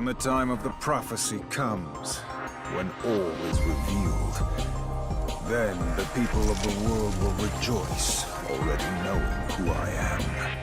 when the time of the prophecy comes, when all is revealed, then the people of the world will rejoice, already knowing who I am.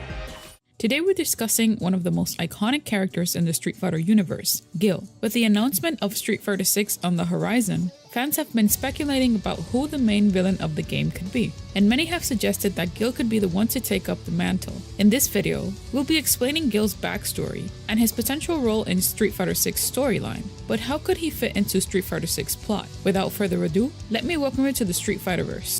Today we're discussing one of the most iconic characters in the Street Fighter universe, Gill. With the announcement of Street Fighter 6 on the horizon, fans have been speculating about who the main villain of the game could be, and many have suggested that Gill could be the one to take up the mantle. In this video, we'll be explaining Gill's backstory and his potential role in Street Fighter 6 storyline, but how could he fit into Street Fighter 6 plot? Without further ado, let me welcome you to the Street Fighterverse.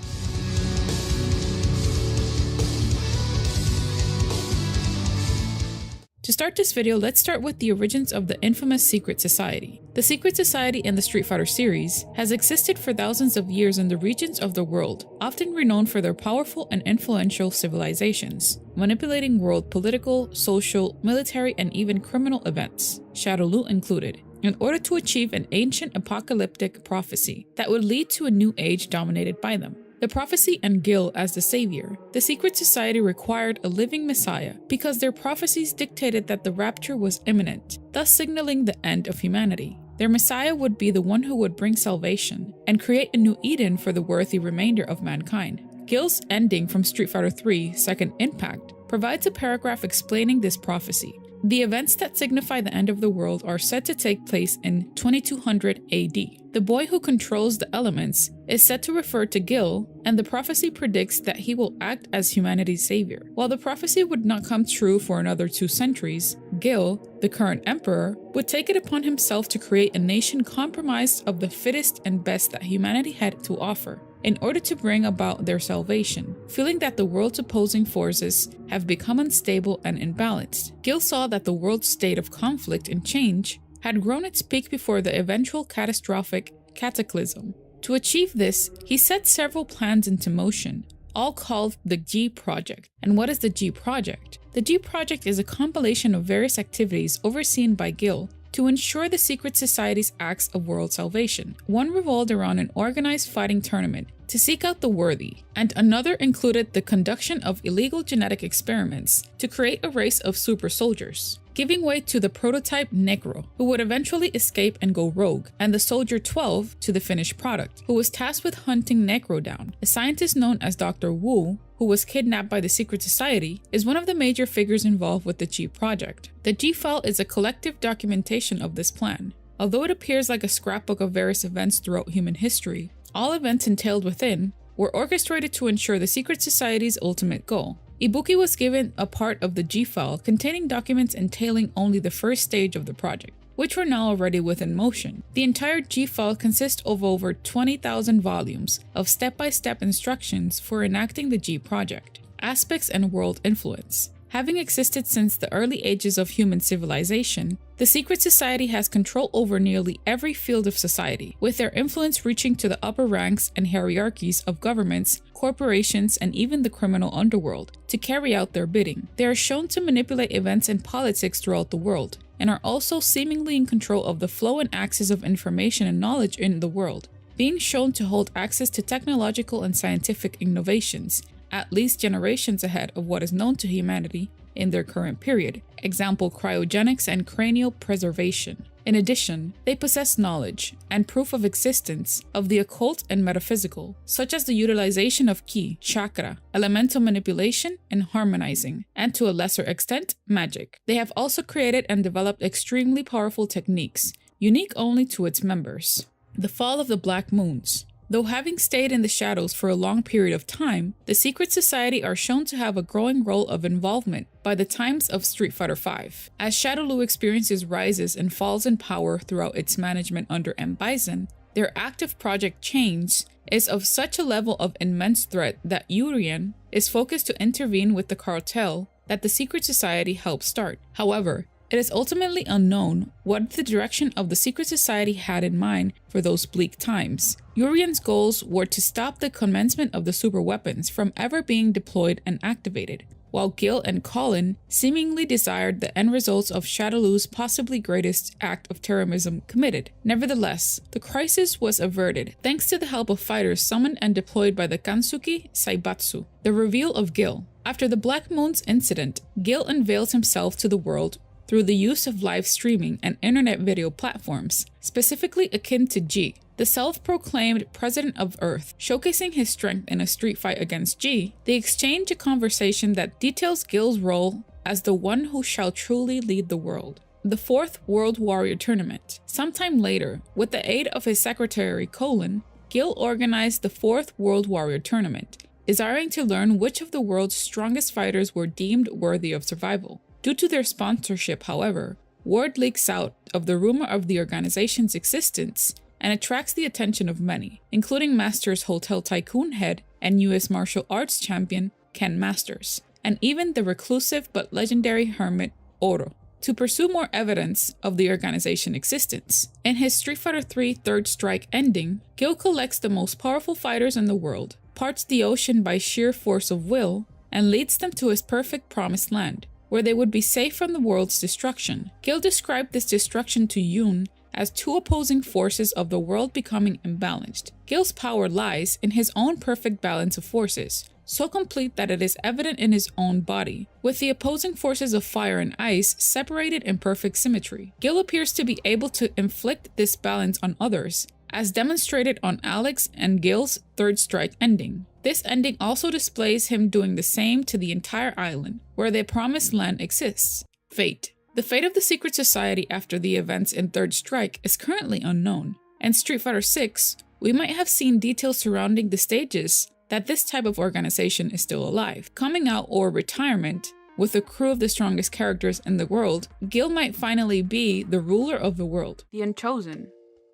To start this video, let's start with the origins of the infamous Secret Society. The Secret Society in the Street Fighter series has existed for thousands of years in the regions of the world, often renowned for their powerful and influential civilizations, manipulating world political, social, military, and even criminal events, Shadow Loot included, in order to achieve an ancient apocalyptic prophecy that would lead to a new age dominated by them. The prophecy and Gill as the savior. The Secret Society required a living messiah because their prophecies dictated that the rapture was imminent, thus signaling the end of humanity. Their messiah would be the one who would bring salvation and create a new Eden for the worthy remainder of mankind. Gill's ending from Street Fighter 3 Second Impact provides a paragraph explaining this prophecy. The events that signify the end of the world are said to take place in 2200 AD. The boy who controls the elements is said to refer to Gill, and the prophecy predicts that he will act as humanity's savior. While the prophecy would not come true for another 2 centuries, Gill, the current emperor, would take it upon himself to create a nation comprised of the fittest and best that humanity had to offer, in order to bring about their salvation. Feeling that the world's opposing forces have become unstable and imbalanced, Gill saw that the world's state of conflict and change had grown its peak before the eventual catastrophic cataclysm. To achieve this, he set several plans into motion, all called the G Project. And what is the G Project? The G Project is a compilation of various activities overseen by Gill to ensure the Secret Society's acts of world salvation. One revolved around an organized fighting tournament to seek out the worthy, and another included the conduction of illegal genetic experiments to create a race of super soldiers, giving way to the prototype Negro, who would eventually escape and go rogue, and the Soldier 12 to the finished product, who was tasked with hunting Negro down. A scientist known as Dr. Wu, who was kidnapped by the Secret Society, is one of the major figures involved with the G Project. The G File is a collective documentation of this plan. Although it appears like a scrapbook of various events throughout human history, all events entailed within were orchestrated to ensure the Secret Society's ultimate goal. Ibuki was given a part of the G File containing documents entailing only the first stage of the project, which were now already within motion. The entire G File consists of over 20,000 volumes of step-by-step instructions for enacting the G Project, aspects and world influence. Having existed since the early ages of human civilization, the Secret Society has control over nearly every field of society, with their influence reaching to the upper ranks and hierarchies of governments, corporations, and even the criminal underworld to carry out their bidding. They are shown to manipulate events and politics throughout the world, and are also seemingly in control of the flow and access of information and knowledge in the world, being shown to hold access to technological and scientific innovations, at least generations ahead of what is known to humanity in their current period, example cryogenics and cranial preservation. In addition, they possess knowledge and proof of existence of the occult and metaphysical, such as the utilization of ki, chakra, elemental manipulation, and harmonizing, and to a lesser extent, magic. They have also created and developed extremely powerful techniques, unique only to its members. The Fall of the Black Moons. Though having stayed in the shadows for a long period of time, the Secret Society are shown to have a growing role of involvement by the times of Street Fighter V. As Shadow Lu experiences rises and falls in power throughout its management under Bison, their active project Chains is of such a level of immense threat that Urien is focused to intervene with the cartel that the Secret Society helped start. However, it is ultimately unknown what the direction of the Secret Society had in mind for those bleak times. Urien's goals were to stop the commencement of the super weapons from ever being deployed and activated, while Gill and Colin seemingly desired the end results of Shadowlu's possibly greatest act of terrorism committed. Nevertheless, the crisis was averted thanks to the help of fighters summoned and deployed by the Kansuki Saibatsu. The reveal of Gill. After the Black Moon's incident, Gill unveils himself to the world through the use of live streaming and internet video platforms, specifically akin to G, the self-proclaimed president of Earth. Showcasing his strength in a street fight against G, they exchange a conversation that details Gill's role as the one who shall truly lead the world. The Fourth World Warrior Tournament. Sometime later, with the aid of his secretary Colin, Gill organized the Fourth World Warrior Tournament, desiring to learn which of the world's strongest fighters were deemed worthy of survival. Due to their sponsorship, however, word leaks out of the rumor of the organization's existence and attracts the attention of many, including Masters Hotel Tycoon head and US martial arts champion Ken Masters, and even the reclusive but legendary hermit Oro, to pursue more evidence of the organization's existence. In his Street Fighter III Third Strike ending, Gill collects the most powerful fighters in the world, parts the ocean by sheer force of will, and leads them to his perfect promised land, where they would be safe from the world's destruction. Gill described this destruction to Yoon as two opposing forces of the world becoming imbalanced. Gill's power lies in his own perfect balance of forces, so complete that it is evident in his own body, with the opposing forces of fire and ice separated in perfect symmetry. Gill appears to be able to inflict this balance on others, as demonstrated on Alex and Gill's Third Strike ending. This ending also displays him doing the same to the entire island, where the promised land exists. Fate. The fate of the secret society after the events in Third Strike is currently unknown. In Street Fighter VI, we might have seen details surrounding the stages that this type of organization is still alive. Coming out or retirement, with a crew of the strongest characters in the world, Gill might finally be the ruler of the world. The Unchosen,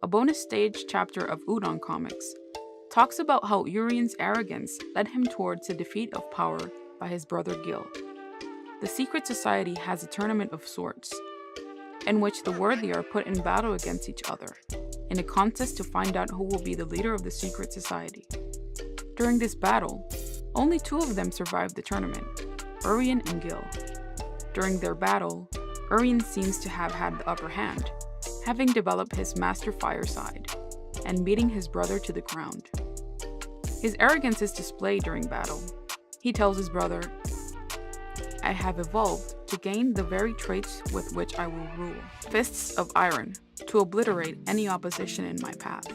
a bonus stage chapter of Udon Comics, talks about how Urian's arrogance led him towards the defeat of power by his brother Gill. The secret society has a tournament of sorts, in which the worthy are put in battle against each other, in a contest to find out who will be the leader of the secret society. During this battle, only two of them survived the tournament, Urian and Gill. During their battle, Urian seems to have had the upper hand, having developed his master fire side, and beating his brother to the ground. His arrogance is displayed during battle. He tells his brother, "I have evolved to gain the very traits with which I will rule. Fists of iron, to obliterate any opposition in my path,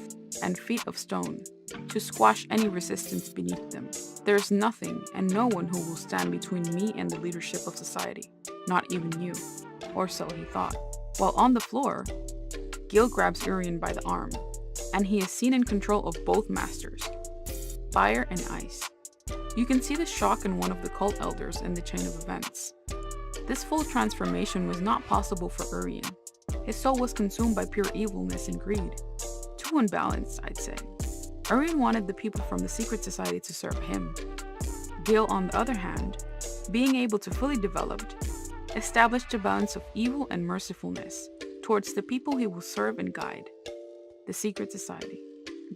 and feet of stone, to squash any resistance beneath them. There is nothing and no one who will stand between me and the leadership of society, not even you." Or so he thought. While on the floor, Gill grabs Urian by the arm, and he is seen in control of both masters, fire and ice. You can see the shock in one of the cult elders in the chain of events. This full transformation was not possible for Urian. His soul was consumed by pure evilness and greed. Too unbalanced, I'd say. Urian wanted the people from the secret society to serve him. Gill, on the other hand, being able to fully develop, established a balance of evil and mercifulness towards the people he will serve and guide, the secret society.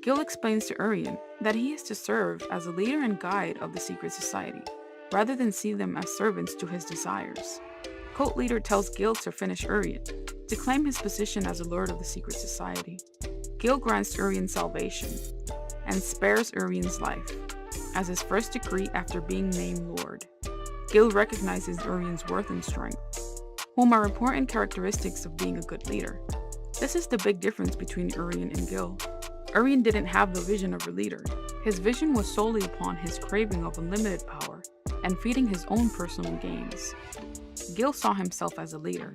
Gill explains to Urian that he is to serve as a leader and guide of the secret society, rather than see them as servants to his desires. Cult leader tells Gill to finish Urian, to claim his position as a lord of the secret society. Gill grants Urian salvation, and spares Urian's life, as his first decree after being named lord. Gill recognizes Urian's worth and strength, whom are important characteristics of being a good leader. This is the big difference between Urian and Gill. Urian didn't have the vision of a leader. His vision was solely upon his craving of unlimited power and feeding his own personal gains. Gill saw himself as a leader,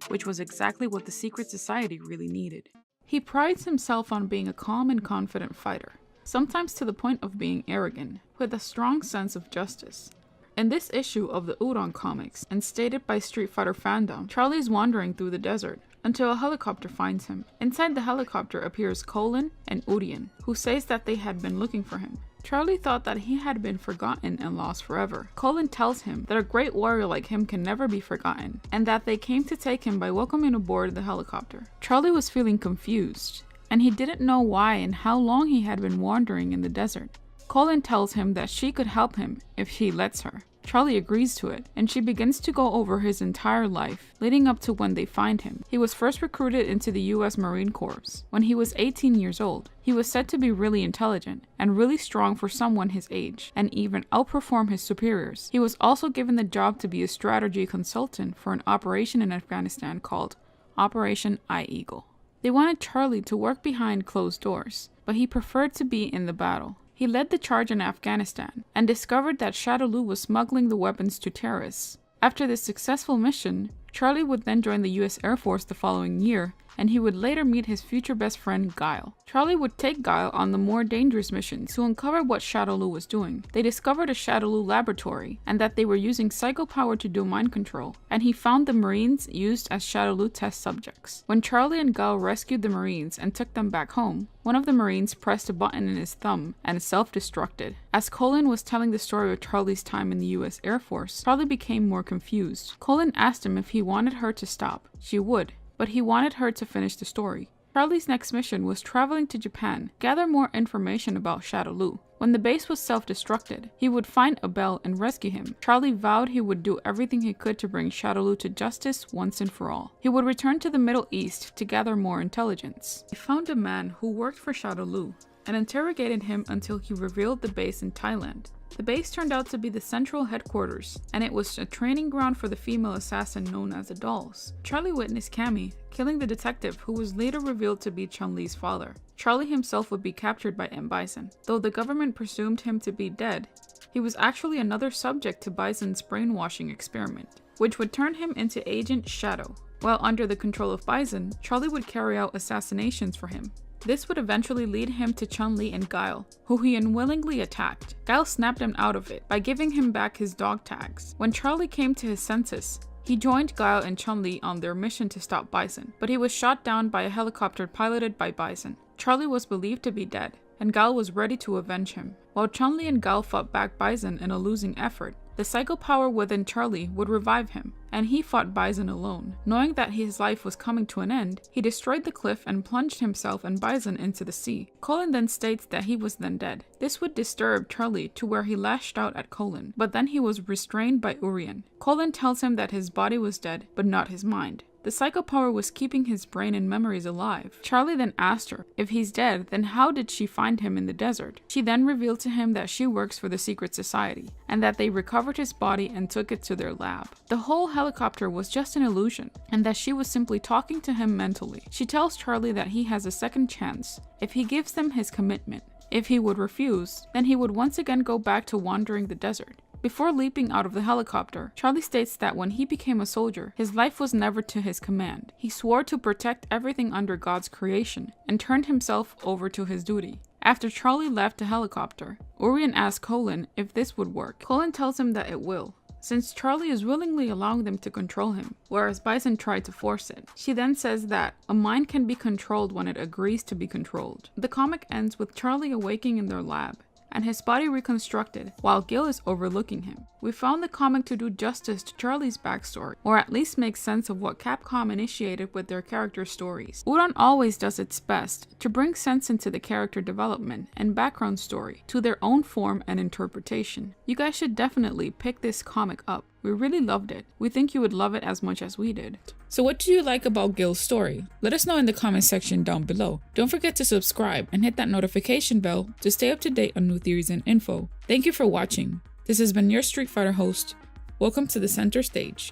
which was exactly what the secret society really needed. He prides himself on being a calm and confident fighter, sometimes to the point of being arrogant, with a strong sense of justice. In this issue of the Udon Comics, and stated by Street Fighter fandom, Charlie is wandering through the desert until a helicopter finds him. Inside the helicopter appears Colin and Urian, who says that they had been looking for him. Charlie thought that he had been forgotten and lost forever. Colin tells him that a great warrior like him can never be forgotten, and that they came to take him by welcoming aboard the helicopter. Charlie was feeling confused, and he didn't know why and how long he had been wandering in the desert. Colin tells him that she could help him if he lets her. Charlie agrees to it, and she begins to go over his entire life, leading up to when they find him. He was first recruited into the US Marine Corps when he was 18 years old. He was said to be really intelligent and really strong for someone his age, and even outperform his superiors. He was also given the job to be a strategy consultant for an operation in Afghanistan called Operation Eye Eagle. They wanted Charlie to work behind closed doors, but he preferred to be in the battle. He led the charge in Afghanistan and discovered that Shadaloo was smuggling the weapons to terrorists. After this successful mission, Charlie would then join the US Air Force the following year, and he would later meet his future best friend Guile. Charlie would take Guile on the more dangerous mission to uncover what Shadaloo was doing. They discovered a Shadaloo laboratory and that they were using psycho power to do mind control, and he found the Marines used as Shadaloo test subjects. When Charlie and Guile rescued the Marines and took them back home, one of the Marines pressed a button in his thumb and self-destructed. As Colin was telling the story of Charlie's time in the US Air Force, Charlie became more confused. Colin asked him if he wanted her to stop. She would, but he wanted her to finish the story. Charlie's next mission was traveling to Japan, gather more information about Shadaloo. When the base was self-destructed, he would find Abel and rescue him. Charlie vowed he would do everything he could to bring Shadaloo to justice once and for all. He would return to the Middle East to gather more intelligence. He found a man who worked for Shadaloo and interrogated him until he revealed the base in Thailand. The base turned out to be the central headquarters, and it was a training ground for the female assassin known as the Dolls. Charlie witnessed Cammy killing the detective who was later revealed to be Chun-Li's father. Charlie himself would be captured by M. Bison. Though the government presumed him to be dead, he was actually another subject to Bison's brainwashing experiment, which would turn him into Agent Shadow. While under the control of Bison, Charlie would carry out assassinations for him. This would eventually lead him to Chun-Li and Guile, who he unwillingly attacked. Guile snapped him out of it by giving him back his dog tags. When Charlie came to his senses, he joined Guile and Chun-Li on their mission to stop Bison, but he was shot down by a helicopter piloted by Bison. Charlie was believed to be dead, and Guile was ready to avenge him. While Chun-Li and Guile fought back Bison in a losing effort, the psycho power within Charlie would revive him, and he fought Bison alone. Knowing that his life was coming to an end, he destroyed the cliff and plunged himself and Bison into the sea. Colin then states that he was then dead. This would disturb Charlie to where he lashed out at Colin, but then he was restrained by Urien. Colin tells him that his body was dead, but not his mind. The psycho power was keeping his brain and memories alive. Charlie then asked her, if he's dead, then how did she find him in the desert? She then revealed to him that she works for the Secret Society, and that they recovered his body and took it to their lab. The whole helicopter was just an illusion, and that she was simply talking to him mentally. She tells Charlie that he has a second chance if he gives them his commitment. If he would refuse, then he would once again go back to wandering the desert. Before leaping out of the helicopter, Charlie states that when he became a soldier, his life was never to his command. He swore to protect everything under God's creation and turned himself over to his duty. After Charlie left the helicopter, Urien asks Colin if this would work. Colin tells him that it will, since Charlie is willingly allowing them to control him, whereas Bison tried to force it. She then says that a mind can be controlled when it agrees to be controlled. The comic ends with Charlie awaking in their lab, and his body reconstructed, while Gill is overlooking him. We found the comic to do justice to Charlie's backstory, or at least make sense of what Capcom initiated with their character stories. Udon always does its best to bring sense into the character development and background story to their own form and interpretation. You guys should definitely pick this comic up. We really loved it. We think you would love it as much as we did. So what do you like about Gill's story? Let us know in the comment section down below. Don't forget to subscribe and hit that notification bell to stay up to date on new theories and info. Thank you for watching. This has been your Street Fighter host. Welcome to the center stage.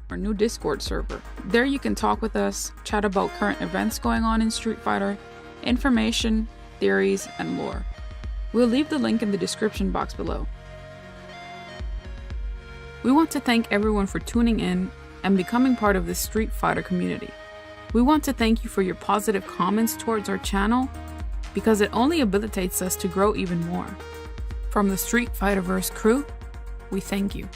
Our new Discord server. There you can talk with us, chat about current events going on in Street Fighter, information, theories, and lore. We'll leave the link in the description box below. We want to thank everyone for tuning in and becoming part of this Street Fighter community. We want to thank you for your positive comments towards our channel, because it only habilitates us to grow even more. From the Street Fighterverse crew, we thank you.